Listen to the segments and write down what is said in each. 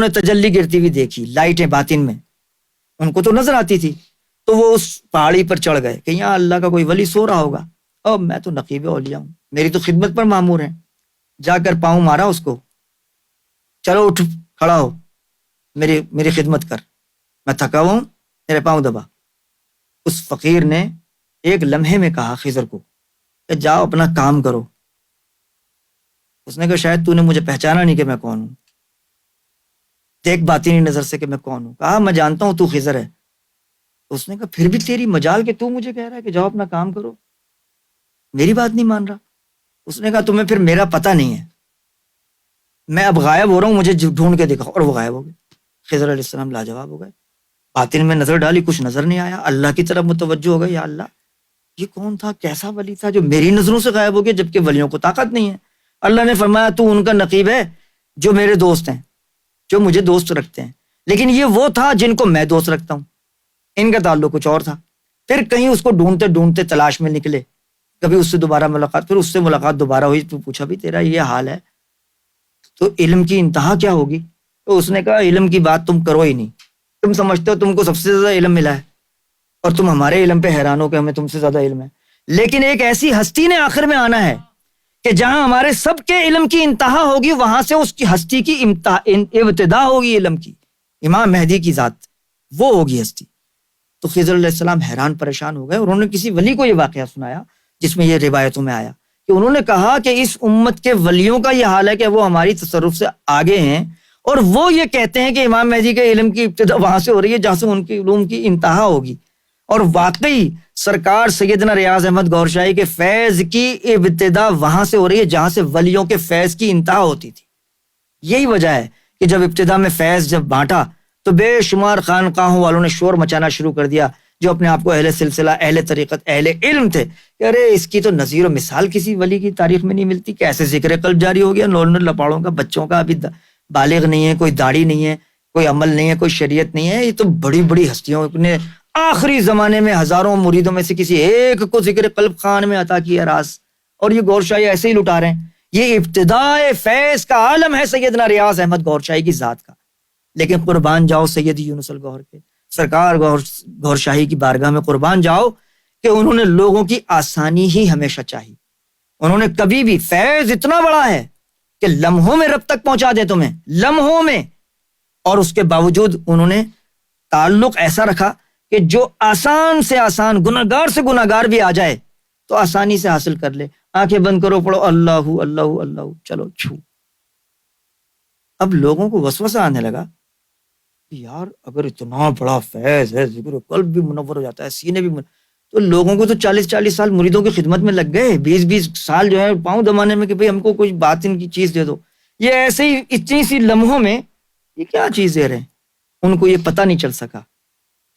نے تجلی گرتی ہوئی دیکھی، لائٹیں باطن میں ان کو تو نظر آتی تھی، تو وہ اس پہاڑی پر چڑھ گئے کہ یہاں اللہ کا کوئی ولی سو رہا ہوگا، اب میں تو نقیب اولیاء ہوں، میری تو خدمت پر مامور ہیں۔ جا کر پاؤں مارا اس کو، چلو اٹھ کھڑا ہو، میری خدمت کر، میں تھکا ہوا ہوں، میرے پاؤں دبا۔ اس فقیر نے ایک لمحے میں کہا خضر کو کہ جاؤ اپنا کام کرو۔ اس نے کہا شاید تو نے مجھے پہچانا نہیں کہ میں کون ہوں، دیکھ باطنی نظر سے کہ میں کون ہوں۔ کہا میں جانتا ہوں تو خضر ہے۔ اس نے کہا پھر بھی تیری مجال کہ تو مجھے کہہ رہا ہے کہ جاؤ اپنا کام کرو، میری بات نہیں مان رہا۔ اس نے کہا تمہیں پھر میرا پتہ نہیں ہے، میں اب غائب ہو رہا ہوں، مجھے ڈھونڈ کے دکھاؤ۔ اور وہ غائب ہو گئے۔ خضر علیہ السلام لاجواب ہو گئے، باطن میں نظر ڈالی، کچھ نظر نہیں آیا، اللہ کی طرف متوجہ ہو گئے، یا اللہ یہ کون تھا، کیسا ولی تھا جو میری نظروں سے غائب ہو گیا، جبکہ ولیوں کو طاقت نہیں ہے۔ اللہ نے فرمایا تو ان کا نقیب ہے جو میرے دوست ہیں، جو مجھے دوست رکھتے ہیں، لیکن یہ وہ تھا جن کو میں دوست رکھتا ہوں، ان کا تعلق کچھ اور تھا۔ پھر کہیں اس کو ڈھونڈتے ڈھونڈتے تلاش میں نکلے، کبھی اس سے دوبارہ ملاقات، پھر اس سے ملاقات دوبارہ ہوئی تو پوچھا بھی تیرا یہ حال ہے تو علم کی انتہا کیا ہوگی؟ تو اس نے کہا علم کی بات تم کرو ہی نہیں، تم سمجھتے ہو تم کو سب سے زیادہ علم ملا ہے اور تم ہمارے علم پہ حیران ہو کہ ہمیں تم سے زیادہ علم ہے، لیکن ایک ایسی ہستی نے آخر میں آنا ہے کہ جہاں ہمارے سب کے علم کی انتہا ہوگی وہاں سے اس کی ہستی کی ابتدا ہوگی علم کی، امام مہدی کی ذات وہ ہوگی ہستی۔ تو خضر علیہ السلام حیران پریشان ہو گئے، اور انہوں نے کسی ولی کو یہ واقعہ سنایا جس میں یہ روایتوں میں آیا کہ انہوں نے کہا کہ اس امت کے ولیوں کا یہ حال ہے کہ وہ ہماری تصرف سے آگے ہیں، اور وہ یہ کہتے ہیں کہ امام مہدی کے علم کی ابتدا وہاں سے ہو رہی ہے جہاں سے ان کی علوم کی انتہا ہوگی۔ اور واقعی سرکار سیدنا ریاض احمد گور شاہی کے فیض کی ابتدا وہاں سے ہو رہی ہے جہاں سے ولیوں کے فیض کی انتہا ہوتی تھی۔ یہی وجہ ہے کہ جب ابتدا میں فیض جب بانٹا تو بے شمار خانقاہوں والوں نے شور مچانا شروع کر دیا جو اپنے آپ کو اہل سلسلہ، اہل طریقت، اہل علم تھے کہ ارے اس کی تو نظیر و مثال کسی ولی کی تاریخ میں نہیں ملتی، کیسے ذکر قلب جاری ہو گیا، نور لپاڑوں کا، بچوں کا، ابھی بالغ نہیں ہے، کوئی داڑھی نہیں ہے، کوئی عمل نہیں ہے، کوئی شریعت نہیں ہے، یہ تو بڑی بڑی ہستیوں نے آخری زمانے میں ہزاروں مریدوں میں سے کسی ایک کو ذکر قلب خان میں عطا کیا راز، اور یہ گور شاہی ایسے ہی لٹا رہے ہیں۔ یہ ابتدائے فیض کا عالم ہے سیدنا ریاض احمد گور شاہی کی ذات کا، لیکن قربان جاؤ سید یونس الگوہر کے، سرکار گور شاہی کی بارگاہ میں قربان جاؤ کہ انہوں نے لوگوں کی آسانی ہی ہمیشہ چاہی۔ انہوں نے کبھی بھی، فیض اتنا بڑا ہے کہ لمحوں میں رب تک پہنچا دے تمہیں، لمحوں میں، اور اس کے باوجود انہوں نے تعلق ایسا رکھا کہ جو آسان سے آسان، گناہگار سے گناہگار بھی آ جائے تو آسانی سے حاصل کر لے۔ آنکھیں بند کرو، پڑھو اللہ اللہ اللہ، چلو چھو۔ اب لوگوں کو وسوسہ آنے لگا کہ یار اگر اتنا بڑا فیض ہے، ذکر قلب بھی منور ہو جاتا ہے، سینے بھی تو لوگوں کو تو 40 سال مریدوں کی خدمت میں لگ گئے، 20 سال جو ہے پاؤں دمانے میں کہ بھئی ہم کو کوئی باطن کی چیز دے دو۔ یہ ایسے ہی اتنی سی لمحوں میں یہ کیا چیز دے رہے ہیں، ان کو یہ پتہ نہیں چل سکا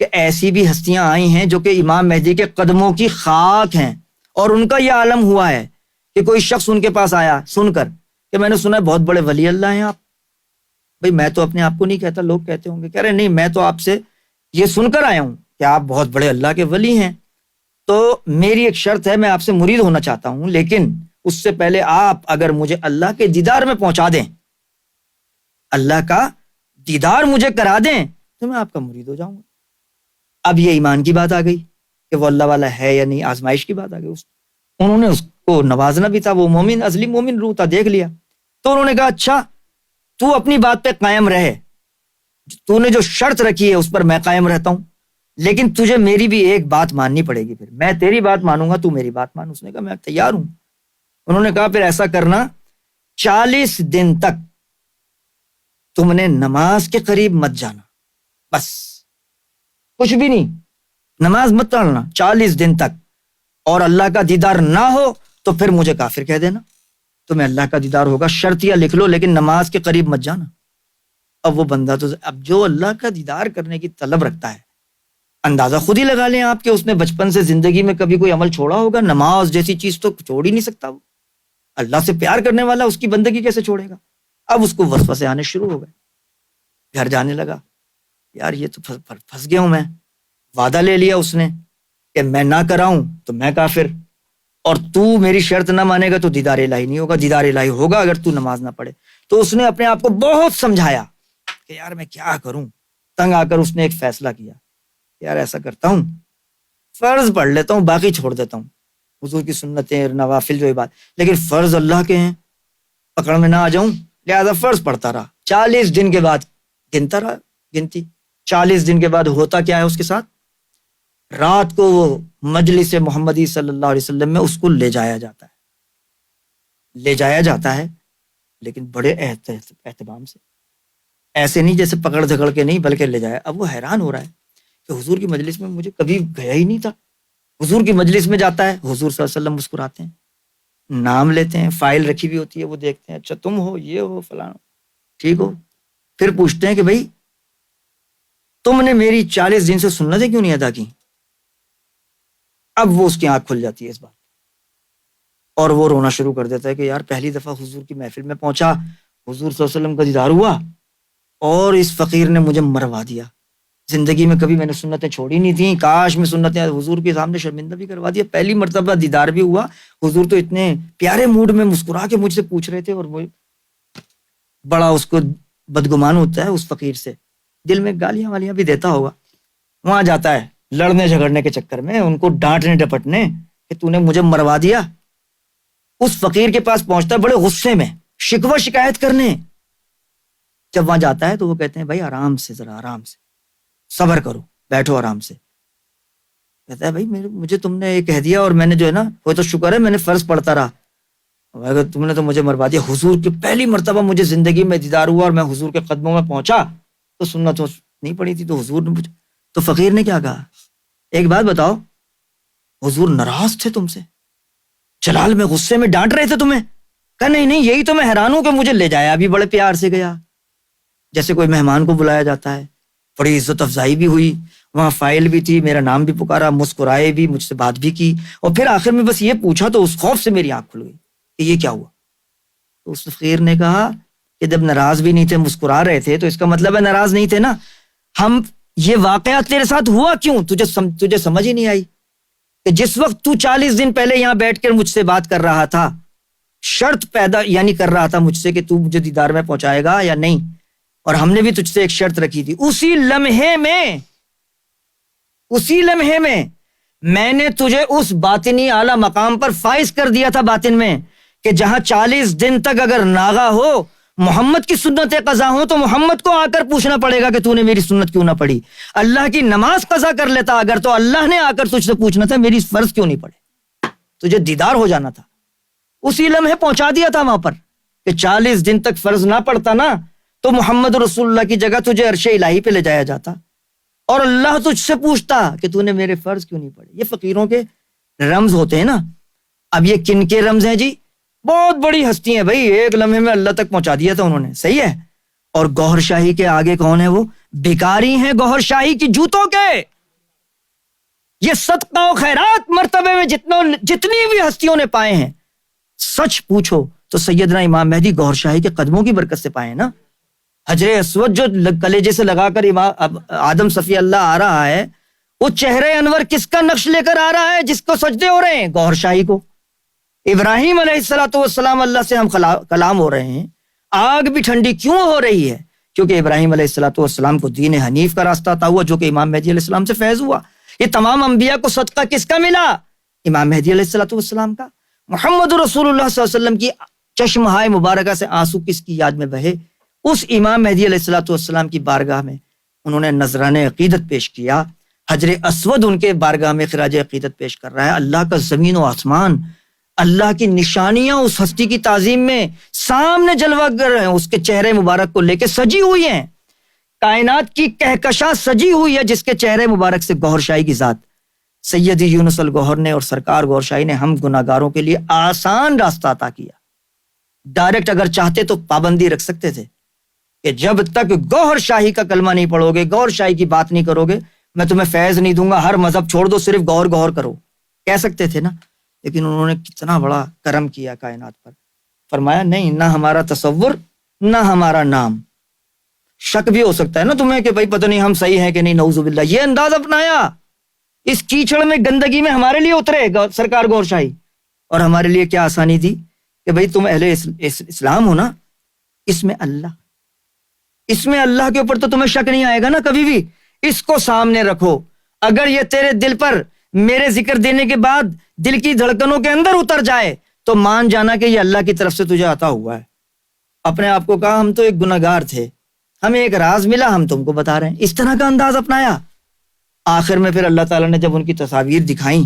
کہ ایسی بھی ہستیاں آئی ہیں جو کہ امام مہدی کے قدموں کی خاک ہیں، اور ان کا یہ عالم ہوا ہے کہ کوئی شخص ان کے پاس آیا سن کر کہ میں نے سنا ہے بہت بڑے ولی اللہ ہیں آپ۔ بھئی میں تو اپنے آپ کو نہیں کہتا، لوگ کہتے ہوں گے، کہہ رہے نہیں میں تو آپ سے یہ سن کر آیا ہوں کہ آپ بہت بڑے اللہ کے ولی ہیں، تو میری ایک شرط ہے، میں آپ سے مرید ہونا چاہتا ہوں، لیکن اس سے پہلے آپ اگر مجھے اللہ کے دیدار میں پہنچا دیں، اللہ کا دیدار مجھے کرا دیں تو میں آپ کا مرید ہو جاؤں گا۔ اب یہ ایمان کی بات آ گئی کہ وہ اللہ والا ہے یا نہیں، آزمائش کی بات آ گئی۔ انہوں نے اس کو نوازنا بھی تھا، وہ مومن، اصلی مومن روح تھا، دیکھ لیا تو انہوں نے کہا اچھا تو اپنی بات پہ قائم رہے، تو نے جو شرط رکھی ہے اس پر میں قائم رہتا ہوں، لیکن تجھے میری بھی ایک بات ماننی پڑے گی، پھر میں تیری بات مانوں گا، تو میری بات مان۔ اس نے کہا میں تیار ہوں۔ انہوں نے کہا پھر ایسا کرنا 40 دن تک تم نے نماز کے قریب مت جانا، بس کچھ بھی نہیں، نماز مت پڑھنا 40 دن تک، اور اللہ کا دیدار نہ ہو تو پھر مجھے کافر کہہ دینا، تمہیں اللہ کا دیدار ہوگا، شرطیہ لکھ لو، لیکن نماز کے قریب مت جانا۔ اب وہ بندہ تو اب جو اللہ کا دیدار کرنے کی طلب رکھتا ہے، اندازہ خود ہی لگا لیں آپ کہ اس نے بچپن سے زندگی میں کبھی کوئی عمل چھوڑا ہوگا؟ نماز جیسی چیز تو چھوڑ ہی نہیں سکتا وہ، اللہ سے پیار کرنے والا اس کی بندگی کیسے چھوڑے گا؟ اب اس کو وسوسے آنے شروع ہو گئے، گھر جانے لگا، یار یہ تو پھنس گیا ہوں میں، وعدہ لے لیا اس نے کہ میں نہ کراؤں تو میں کافر، اور تو میری شرط نہ مانے گا تو دیدار الہی نہیں ہوگا، دیدار الہی ہوگا اگر تو نماز نہ پڑھے۔ تو اس نے اپنے آپ کو بہت سمجھایا کہ یار میں کیا کروں. تنگ آ کر اس نے ایک فیصلہ کیا، یار ایسا کرتا ہوں فرض پڑھ لیتا ہوں، باقی چھوڑ دیتا ہوں، حضور کی سنتیں نوافل جو عبادت، لیکن فرض اللہ کے ہیں پکڑ میں نہ آ جاؤں، لہذا فرض پڑھتا رہا. 40 دن کے بعد گنتا رہا گنتی. 40 دن کے بعد ہوتا کیا ہے اس کے ساتھ، رات کو وہ مجلس محمدی صلی اللہ علیہ وسلم میں اس کو لے جایا جاتا ہے لیکن بڑے اہتمام سے، ایسے نہیں جیسے پکڑ دھکڑ کے نہیں، بلکہ لے جایا. اب وہ حیران ہو رہا ہے کہ حضور کی مجلس میں مجھے کبھی گیا ہی نہیں تھا. حضور کی مجلس میں جاتا ہے، حضور صلی اللہ علیہ وسلم مسکراتے ہیں، نام لیتے ہیں، فائل رکھی ہوئی ہوتی ہے، وہ دیکھتے ہیں، اچھا تم ہو، یہ ہو، فلاں، ٹھیک ہو. پھر پوچھتے ہیں کہ بھائی تم نے میری 40 دن سے سنتیں کیوں نہیں ادا کی؟ اب وہ اس کی آنکھ کھل جاتی ہے اس بات، اور وہ رونا شروع کر دیتا ہے کہ یار پہلی دفعہ حضور کی محفل میں پہنچا، حضور صلی اللہ علیہ وسلم کا دیدار ہوا، اور اس فقیر نے مجھے مروا دیا. زندگی میں کبھی میں نے سنتیں چھوڑی نہیں تھیں، کاش میں سنتیں حضور کے سامنے شرمندہ بھی کروا دیا. پہلی مرتبہ دیدار بھی ہوا، حضور تو اتنے پیارے موڈ میں مسکرا کے مجھ سے پوچھ رہے تھے، اور وہ بڑا اس کو بدگمان ہوتا ہے اس فقیر سے، دل میں گالیاں والیاں بھی دیتا ہوگا. وہاں جاتا ہے لڑنے جھگڑنے کے چکر میں، ان کو ڈانٹنے ڈپٹنے کہ تو نے مجھے مروا دیا. اس فقیر کے پاس پہنچتا ہے بڑے غصے میں، شکوہ شکایت کرنے. جب وہاں جاتا ہے تو وہ کہتے ہیں بھائی آرام سے، ذرا آرام سے، صبر کرو، بیٹھو آرام سے. کہتا ہے بھائی مجھے تم نے یہ کہہ دیا، اور میں نے جو ہے نا، وہ تو شکر ہے میں نے فرض پڑھتا رہا، اگر تم نے تو مجھے مروا دیا. حضور کی پہلی مرتبہ مجھے زندگی میں دیدار ہوا اور میں حضور کے قدموں میں پہنچا تو سنت تو نہیں پڑی تھی، تو حضور نے مجھے. تو فقیر نے کیا کہا، ایک بات بتاؤ، حضور ناراض تھے تم سے، جلال میں غصے میں ڈانٹ رہے تھے تمہیں؟ کہا نہیں یہی تو میں حیران ہوں کہ مجھے لے جایا بھی بڑے پیار سے گیا، جیسے کوئی مہمان کو بلایا جاتا ہے. بڑی عزت افزائی بھی ہوئی، وہاں فائل بھی تھی، میرا نام بھی پکارا، مسکرائے بھی، مجھ سے بات بھی کی، اور پھر آخر میں بس یہ پوچھا تو اس خوف سے میری آنکھ کھل گئی کہ یہ کیا ہوا. تو اس فقیر نے کہا کہ جب ناراض بھی نہیں تھے، مسکرا رہے تھے، تو اس کا مطلب ہے ناراض نہیں تھے نا. ہم یہ واقعہ تیرے ساتھ ہوا کیوں، تجھے سمجھ ہی نہیں آئی کہ جس وقت تو 40 دن پہلے یہاں بیٹھ کر مجھ سے بات کر رہا تھا، شرط پیدا یعنی کر رہا تھا مجھ سے کہ تو مجھے دیدار میں پہنچائے گا یا نہیں، اور ہم نے بھی تجھ سے ایک شرط رکھی تھی، اسی لمحے میں میں نے تجھے اس باطنی اعلیٰ مقام پر فائز کر دیا تھا باطن میں، کہ جہاں 40 دن تک اگر ناغا ہو، محمد کی سنتیں قضا ہوں، تو محمد کو آ کر پوچھنا پڑے گا کہ تو نے میری سنت کیوں نہ پڑھی. اللہ کی نماز قضا کر لیتا اگر، تو اللہ نے آ کر تجھ سے پوچھنا تھا میری فرض کیوں نہیں پڑے، تجھے دیدار ہو جانا تھا. اسی لمحے پہنچا دیا تھا وہاں پر کہ 40 دن تک فرض نہ پڑتا نا، تو محمد رسول اللہ کی جگہ تجھے عرش الہی پہ لے جایا جاتا، اور اللہ تجھ سے پوچھتا کہ تو نے میرے فرض کیوں نہیں پڑھے. یہ فقیروں کے رمز ہوتے ہیں نا. اب یہ کن کے رمز ہیں جی؟ بہت بڑی ہستی ہیں بھائی، ایک لمحے میں اللہ تک پہنچا دیا تھا انہوں نے، صحیح ہے. اور گوہر شاہی کے آگے کون ہے؟ وہ بھکاری ہیں گوہر شاہی کی جوتوں کے. یہ صدقہ و خیرات مرتبے میں جتنی بھی ہستیوں نے پائے ہیں، سچ پوچھو تو سیدنا امام مہدی گوہر شاہی کے قدموں کی برکت سے پائے نا. حجر اسود جو کلیجے سے لگا کر آدم صفی اللہ آ رہا ہے، وہ چہرے انور کس کا نقش لے کر آ رہا ہے جس کو سجدے ہو رہے ہیں؟ گوہر شاہی کو. ابراہیم علیہ السلام اللہ سے ہم کلام ہو رہے ہیں، آگ بھی ٹھنڈی کیوں ہو رہی ہے؟ کیونکہ ابراہیم علیہ السلام کو دین حنیف کا راستہ عطا ہوا، جو کہ امام مہدی علیہ السلام سے فیض ہوا. یہ تمام انبیاء کو صدقہ کس کا ملا؟ امام مہدی علیہ السلام کا. محمد رسول اللہ صلی اللہ علیہ وسلم کی چشمہائے مبارکہ سے آنسو کس کی یاد میں بہے؟ اس امام مہدی علیہ السلام کی بارگاہ میں انہوں نے نذرانِ عقیدت پیش کیا. حجر اسود ان کے بارگاہ میں خراج عقیدت پیش کر رہا ہے. اللہ کا زمین و آسمان، اللہ کی نشانیاں اس ہستی کی تعظیم میں سامنے جلوہ گر ہیں، اس کے چہرے مبارک کو لے کے سجی ہوئی ہیں. کائنات کی کہکشاں سجی ہوئی ہے جس کے چہرے مبارک سے گوہر شاہی کی ذات. سیدی یونس الگوہر نے اور سرکار گوہر شاہی نے ہم گناہگاروں کے لیے آسان راستہ عطا کیا. ڈائریکٹ اگر چاہتے تو پابندی رکھ سکتے تھے کہ جب تک گوہر شاہی کا کلمہ نہیں پڑھو گے، گوہر شاہی کی بات نہیں کرو گے، میں تمہیں فیض نہیں دوں گا، ہر مذہب چھوڑ دو، صرف گوہر کرو، کہہ سکتے تھے نا. لیکن انہوں نے کتنا بڑا کرم کیا کائنات پر. فرمایا نہیں، نہ ہمارا تصور نہ ہمارا نام. شک بھی ہو سکتا ہے نا تمہیں کہ بھائی پتہ نہیں ہم صحیح ہیں کہ نہیں، نعوذ باللہ. یہ انداز اپنایا، اس کیچڑ میں گندگی میں ہمارے لیے اترے سرکار گوہر شاہی. اور ہمارے لیے کیا آسانی تھی کہ بھائی تم اہل اسلام ہو نا، اس میں اللہ اس میں اللہ کے اوپر تو تمہیں شک نہیں آئے گا نا کبھی بھی. اس کو سامنے رکھو. اگر یہ تیرے دل پر میرے ذکر دینے کے بعد دل کی دھڑکنوں کے اندر اتر جائے تو مان جانا کہ یہ اللہ کی طرف سے تجھے عطا ہوا ہے. اپنے آپ کو کہا ہم تو ایک گناہگار تھے, ہمیں ایک راز ملا, ہم تم کو بتا رہے ہیں. اس طرح کا انداز اپنایا. آخر میں پھر اللہ تعالیٰ نے جب ان کی تصاویر دکھائیں,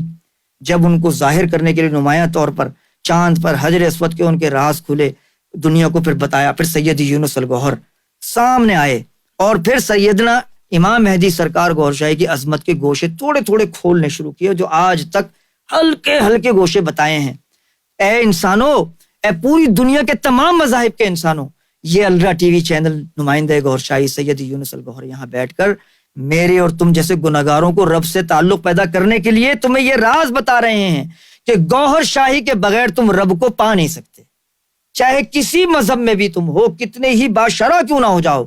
جب ان کو ظاہر کرنے کے لیے نمایاں طور پر چاند پر حجر اسود کے ان کے راز کھلے, دنیا کو پھر بتایا. پھر سید یونس الگوہر سامنے آئے اور پھر سیدنا امام مہدی سرکار گوھر شاہی کی عظمت کے گوشے تھوڑے تھوڑے کھولنے شروع کیے, جو آج تک ہلکے ہلکے گوشے بتائے ہیں. اے انسانوں, اے پوری دنیا کے تمام مذاہب کے انسانوں, یہ الرا ٹی وی چینل نمائندہ گوھر شاہی سید یونس الگوہر یہاں بیٹھ کر میرے اور تم جیسے گناہگاروں کو رب سے تعلق پیدا کرنے کے لیے تمہیں یہ راز بتا رہے ہیں کہ گوھر شاہی کے بغیر تم رب کو پا نہیں سکتے. چاہے کسی مذہب میں بھی تم ہو, کتنے ہی باشرع کیوں نہ ہو جاؤ,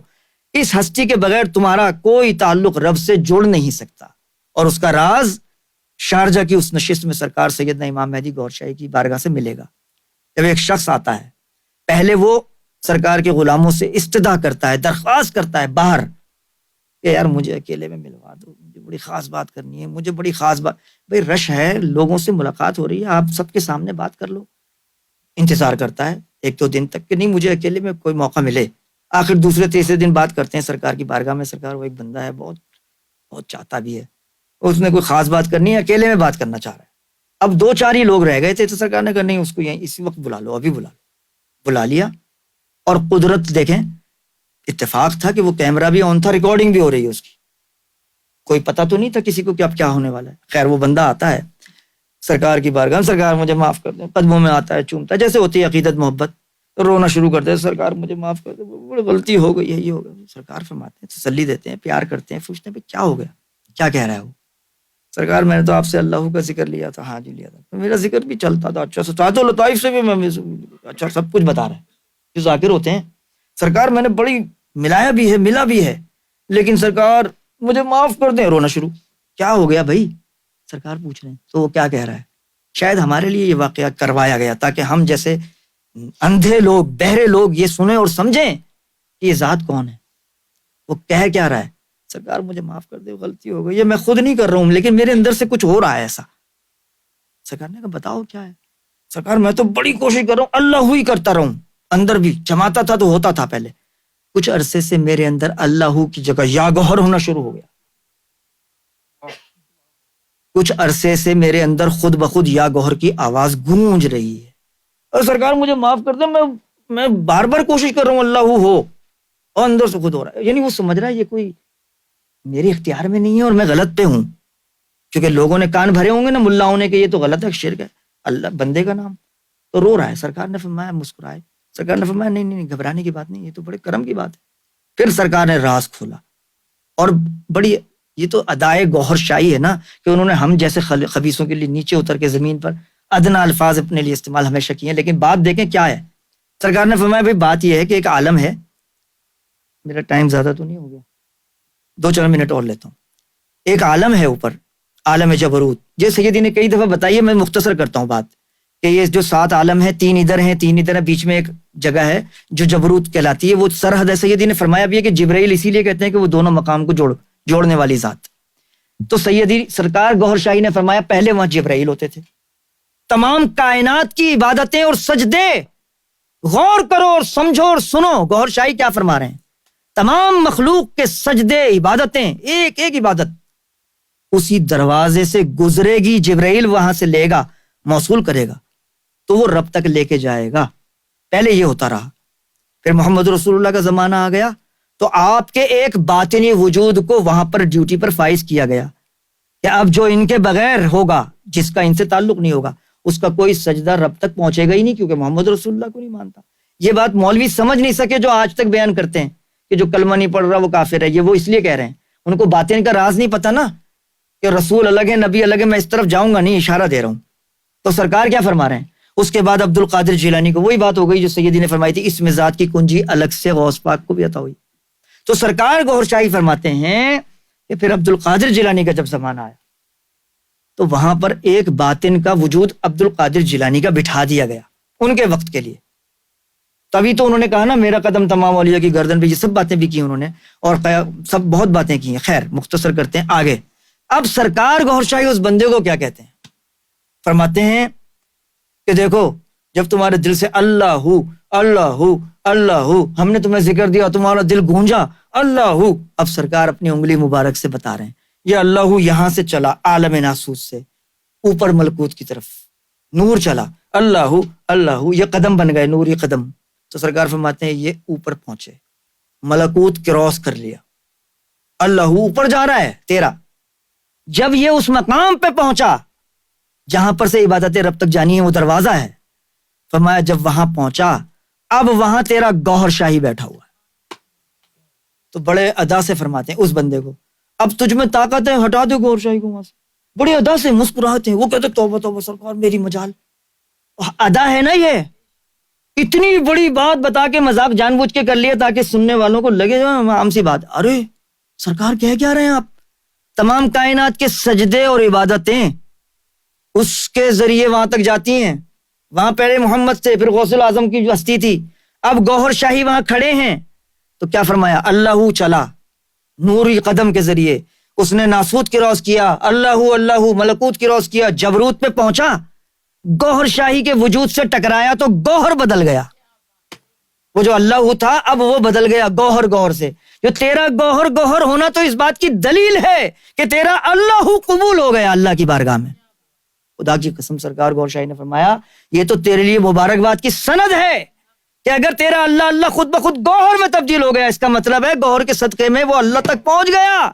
اس ہستی کے بغیر تمہارا کوئی تعلق رب سے جڑ نہیں سکتا. اور اس کا راز شارجہ کی اس نشست میں سرکار سیدنا امام مہدی گوھر شاہی کی بارگاہ سے ملے گا. جب ایک شخص آتا ہے, پہلے وہ سرکار کے غلاموں سے استدعا کرتا ہے, درخواست کرتا ہے باہر کہ یار مجھے اکیلے میں ملوا دو, مجھے بڑی خاص بات کرنی ہے, مجھے بڑی خاص بات. بھئی رش ہے, لوگوں سے ملاقات ہو رہی ہے, آپ سب کے سامنے بات کر لو. انتظار کرتا ہے ایک دو دن تک کہ نہیں مجھے اکیلے میں کوئی موقع ملے. آخر دوسرے تیسرے دن بات کرتے ہیں سرکار کی بارگاہ میں. سرکار وہ ایک بندہ ہے, بہت بہت چاہتا بھی ہے, اس نے کوئی خاص بات کرنی ہے, اکیلے میں بات کرنا چاہ رہا ہے. اب دو چار ہی لوگ رہ گئے تھے, تو سرکار نے کہا نہیں اس کو یہیں اسی وقت بلا لو, ابھی بلا لو. بلا لیا. اور قدرت دیکھیں, اتفاق تھا کہ وہ کیمرہ بھی آن تھا, ریکارڈنگ بھی ہو رہی ہے اس کی. کوئی پتہ تو نہیں تھا کسی کو کہ اب کیا ہونے والا ہے. خیر وہ بندہ آتا ہے سرکار کی بارگاہ, سرکار مجھے معاف کر دیں, قدموں میں آتا ہے, چومتا ہے جیسے ہوتی ہے عقیدت محبت, رونا شروع کر دے, سرکار مجھے معاف کر دے, بڑی غلطی ہو گئی, یہی ہو گیا. سرکار فرماتے ہیں, تسلی دیتے ہیں, پیار کرتے ہیں, پوچھتے ہیں کیا ہو گیا, کیا کہہ رہا ہے وہ. سرکار میں نے تو آپ سے اللہ کا ذکر لیا تھا. ہاں جی لیا تھا. میرا ذکر بھی چلتا تھا, اچھا ساتھ و لطائف سے بھی میں اچھا سب کچھ بتا رہا ہے. جو ذاکر ہوتے ہیں, سرکار میں نے بڑی ملایا بھی ہے, ملا بھی ہے, لیکن سرکار مجھے معاف کر دیں. رونا شروع, کیا ہو گیا بھائی, سرکار پوچھ رہے ہیں. تو وہ کیا کہہ رہا ہے, شاید ہمارے لیے یہ واقعہ کروایا گیا تاکہ ہم جیسے اندھے لوگ, بہرے لوگ یہ سنیں اور سمجھیں کہ یہ ذات کون ہے. وہ کہہ کیا رہا ہے, سرکار مجھے معاف کر دے, غلطی ہو گئی, یہ میں خود نہیں کر رہا ہوں, لیکن میرے اندر سے کچھ ہو رہا ہے ایسا. سرکار نے کہا بتاؤ کیا ہے. سرکار میں تو بڑی کوشش کر رہا ہوں اللہ ہی کرتا رہوں, اندر بھی جماتا تھا تو ہوتا تھا پہلے, کچھ عرصے سے میرے اندر اللہ کی جگہ یا گوہر ہونا شروع ہو گیا. کچھ عرصے سے میرے اندر خود بخود یا گوہر کی آواز گونج رہی ہے, اور سرکار مجھے معاف کر دے, میں بار بار کوشش کر رہا ہوں اللہ ہو, اور اندر سے خود ہو رہا ہے. یعنی وہ سمجھ رہا ہے یہ کوئی میرے اختیار میں نہیں ہے اور میں غلط پہ ہوں, کیونکہ لوگوں نے کان بھرے ہوں گے نا ملاؤں نے کہ یہ تو غلط ہے, شرک ہے, اللہ بندے کا نام, تو رو رہا ہے. سرکار نے فرمایا, مسکرائے, سرکار نے فرمایا نہیں گھبرانے کی بات نہیں, یہ تو بڑے کرم کی بات ہے. پھر سرکار نے راز کھولا, اور بڑی, یہ تو ادائے گوھر شاہی ہے نا کہ انہوں نے ہم جیسے خبیثوں کے لیے نیچے اتر کے زمین پر ادنا الفاظ اپنے لیے استعمال ہمیشہ کیے ہیں, لیکن بات دیکھیں کیا ہے. سرکار نے فرمایا بھائی بات یہ ہے کہ ایک عالم ہے, میرا ٹائم زیادہ تو نہیں ہو گیا, 2-4 منٹ اور لیتا ہوں. ایک عالم ہے اوپر, عالم جبروت. یہ سیدی نے کئی دفعہ بتائی ہے, میں مختصر کرتا ہوں بات, کہ یہ جو 7 عالم ہیں, 3 ادھر ہیں 3 ادھر ہیں, بیچ میں ایک جگہ ہے جو جبروت کہلاتی ہے, وہ سرحد ہے. سیدی نے فرمایا بھی ہے کہ جبرائیل اسی لیے کہتے ہیں کہ وہ دونوں مقام کو جوڑنے والی ذات. تو سیدی سرکار گوھر شاہی نے فرمایا پہلے وہاں جبرائیل ہوتے تھے. تمام کائنات کی عبادتیں اور سجدے, غور کرو اور سمجھو اور سنو گوھر شاہی کیا فرما رہے ہیں. تمام مخلوق کے سجدے, عبادتیں, ایک ایک عبادت اسی دروازے سے گزرے گی, جبرائیل وہاں سے لے گا, موصول کرے گا, تو وہ رب تک لے کے جائے گا. پہلے یہ ہوتا رہا. پھر محمد رسول اللہ کا زمانہ آ گیا, تو آپ کے ایک باطنی وجود کو وہاں پر ڈیوٹی پر فائز کیا گیا کہ اب جو ان کے بغیر ہوگا, جس کا ان سے تعلق نہیں ہوگا, اس کا کوئی سجدہ رب تک پہنچے گا ہی نہیں, کیونکہ محمد رسول اللہ کو نہیں مانتا. یہ بات مولوی سمجھ نہیں سکے جو آج تک بیان کرتے ہیں کہ جو کلمہ نہیں پڑھ رہا وہ کافر ہے. یہ وہ اس لیے کہہ رہے ہیں, ان کو باطن کا راز نہیں پتا نا, کہ رسول الگ ہے, نبی الگ ہے, میں اس طرف جاؤں گا نہیں, اشارہ دے رہا ہوں. تو سرکار کیا فرما رہے ہیں. اس کے بعد عبد القادر جیلانی کو وہی بات ہو گئی جو سیدی نے فرمائی تھی, اس میں ذات کی کنجی الگ سے غوث پاک کو بھی عطا ہوئی. تو سرکار گوھر شاہی فرماتے ہیں کہ پھر عبد القادر جیلانی کا جب زمانہ آیا, تو وہاں پر ایک باطن کا وجود عبد القادر جیلانی کا بٹھا دیا گیا ان کے وقت کے لیے. تبھی تو انہوں نے کہا نا میرا قدم تمام اولیاء کی گردن پہ، یہ سب باتیں بھی کی انہوں نے، اور سب بہت باتیں کی ہیں. خیر مختصر کرتے ہیں آگے. اب سرکار گوھر شاہی اس بندے کو کیا کہتے ہیں؟ فرماتے ہیں کہ دیکھو جب تمہارے دل سے اللہ اللہ اللہ ہم نے تمہیں ذکر دیا، تمہارا دل گونجا اللہ، اب سرکار اپنی انگلی مبارک سے بتا رہے ہیں یہ اللہ یہاں سے چلا عالم ناسوت سے اوپر ملکوت کی طرف، نور چلا اللہ اللہ، یہ قدم بن گئے نوری قدم. تو سرکار فرماتے ہیں یہ اوپر پہنچے، ملکوت کراس کر لیا، اللہ اوپر جا رہا ہے تیرا. جب یہ اس مقام پہ پہنچا جہاں پر سے عبادت رب تک جانی ہے، وہ دروازہ ہے، فرمایا جب وہاں پہنچا اب وہاں تیرا گوھر شاہی بیٹھا ہوا ہے. تو بڑے ادا سے فرماتے ہیں اس بندے کو اب تجھ میں طاقت ہے، ہٹا دے گوھر شاہی کو وہاں سے. بڑے ادا سے مسکراتے ہیں، وہ کہتے توبہ توبہ سرکار میری مجال. ادا ہے نا، یہ اتنی بڑی بات بتا کے مذاق جان بوجھ کے کر لیا تاکہ سننے والوں کو لگے عام سی بات. ارے سرکار کہہ کیا رہے ہیں آپ؟ تمام کائنات کے سجدے اور عبادتیں اس کے ذریعے وہاں تک جاتی ہیں. وہاں پہلے محمد سے، پھر غوث الاعظم کی جو ہستی تھی، اب گوھر شاہی وہاں کھڑے ہیں. تو کیا فرمایا؟ اللہ چلا نوری قدم کے ذریعے، اس نے ناسوت کراس کیا، اللہ اللہ ملکوت کراس کیا، جبروت پہ پہنچا، گوھر شاہی کے وجود سے ٹکرایا تو گوھر بدل گیا. وہ جو اللہ تھا اب وہ بدل گیا گوھر سے. جو تیرا گوھر ہونا تو اس بات کی دلیل ہے کہ تیرا اللہ قبول ہو گیا اللہ کی بارگاہ میں. خدا کی قسم سرکار گوھر شاہی نے فرمایا یہ تو تیرے لیے مبارکباد کی سند ہے کہ اگر تیرا اللہ اللہ خود بخود گوھر میں تبدیل ہو گیا، اس کا مطلب ہے گوھر کے صدقے میں وہ اللہ تک پہنچ گیا.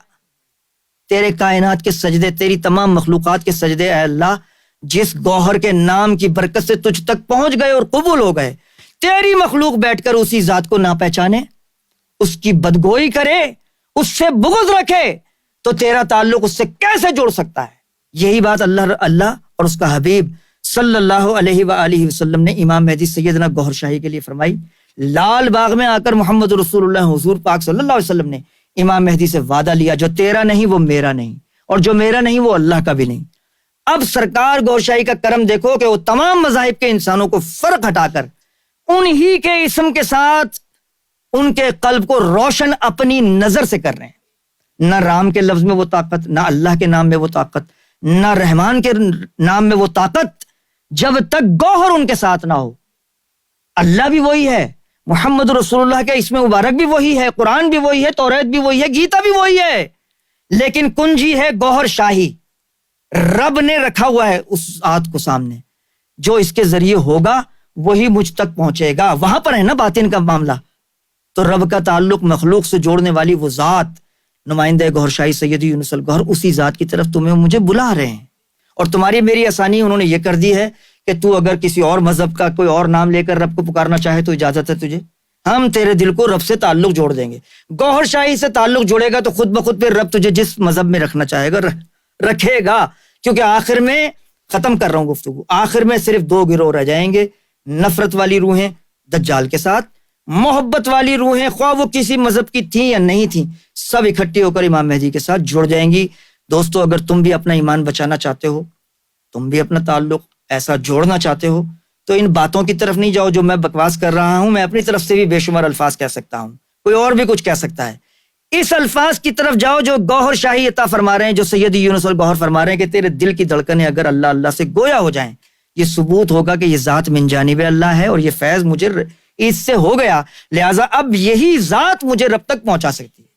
تیرے کائنات کے سجدے، تیری تمام مخلوقات کے سجدے اے اللہ جس گوھر کے نام کی برکت سے تجھ تک پہنچ گئے اور قبول ہو گئے، تیری مخلوق بیٹھ کر اسی ذات کو نہ پہچانے، اس کی بدگوئی کرے، اس سے بغض رکھے، تو تیرا تعلق اس سے کیسے جڑ سکتا ہے؟ یہی بات اللہ اور اس کا حبیب صلی اللہ علیہ وآلہ وسلم نے امام مہدی سیدنا گوھر شاہی کے لیے فرمائی. لال باغ میں آ کر محمد رسول اللہ حضور پاک صلی اللہ علیہ وسلم نے امام مہدی سے وعدہ لیا جو تیرا نہیں وہ میرا نہیں، اور جو میرا نہیں وہ اللہ کا بھی نہیں. اب سرکار گوھر شاہی کا کرم دیکھو کہ وہ تمام مذاہب کے انسانوں کو فرق ہٹا کر انہی کے اسم کے ساتھ ان کے قلب کو روشن اپنی نظر سے کر رہے ہیں. نہ رام کے لفظ میں وہ طاقت، نہ اللہ کے نام میں وہ طاقت، نہ رحمان کے نام میں وہ طاقت، جب تک گوھر ان کے ساتھ نہ ہو. اللہ بھی وہی ہے، محمد رسول اللہ کے اسم مبارک بھی وہی ہے، قرآن بھی وہی ہے، توریت بھی وہی ہے، گیتا بھی وہی ہے، لیکن کنجی ہے گوھر شاہی. رب نے رکھا ہوا ہے اس ذات کو سامنے، جو اس کے ذریعے ہوگا وہی مجھ تک پہنچے گا. وہاں پر ہے نا باطن کا معاملہ. تو رب کا تعلق مخلوق سے جوڑنے والی وہ ذات، نمائندہ گوھر شاہی سیدی یونس الگوھر، اسی ذات کی طرف تمہیں مجھے بلا رہے ہیں. اور تمہاری میری آسانی انہوں نے یہ کر دی ہے کہ تو اگر کسی اور مذہب کا کوئی اور نام لے کر رب کو پکارنا چاہے تو اجازت ہے تجھے، ہم تیرے دل کو رب سے تعلق جوڑ دیں گے. گوھر شاہی سے تعلق جوڑے گا تو خود بخود پھر رب تجھے جس مذہب میں رکھنا چاہے گا رکھے گا. کیونکہ آخر میں ختم کر رہا ہوں گفتگو، آخر میں صرف دو گروہ رہ جائیں گے، نفرت والی روحیں دجال کے ساتھ، محبت والی روحیں خواہ وہ کسی مذہب کی تھیں یا نہیں تھیں، سب اکٹھی ہو کر امام مہدی کے ساتھ جڑ جائیں گی. دوستو اگر تم بھی اپنا ایمان بچانا چاہتے ہو، تم بھی اپنا تعلق ایسا جوڑنا چاہتے ہو، تو ان باتوں کی طرف نہیں جاؤ جو میں بکواس کر رہا ہوں. میں اپنی طرف سے بھی بے شمار الفاظ کہہ سکتا ہوں، کوئی اور بھی کچھ کہہ سکتا ہے. اس الفاظ کی طرف جاؤ جو گوھر شاہی عطا فرما رہے ہیں، جو سیدی یونس الگوھر فرما رہے ہیں کہ تیرے دل کی دھڑکنیں اگر اللہ اللہ سے گویا ہو جائیں، یہ ثبوت ہوگا کہ یہ ذات من جانب اللہ ہے اور یہ فیض مجھے اس سے ہو گیا، لہٰذا اب یہی ذات مجھے رب تک پہنچا سکتی ہے.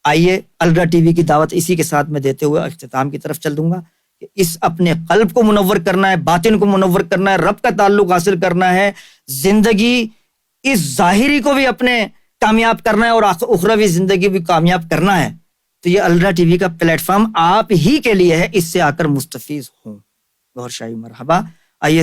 آئیے الرا ٹی وی کی دعوت اسی کے ساتھ میں دیتے ہوئے اختتام کی طرف چل دوں گا کہ اس اپنے قلب کو منور کرنا ہے، باطن کو منور کرنا ہے، رب کا تعلق حاصل کرنا ہے، زندگی اس ظاہری کو بھی اپنے کامیاب کرنا ہے اور اخروی زندگی بھی کامیاب کرنا ہے. تو یہ الرا ٹی وی کا پلیٹ فارم آپ ہی کے لیے ہے، اس سے آ کر مستفیض ہوں. گوھر شاہی مرحبا. آئیے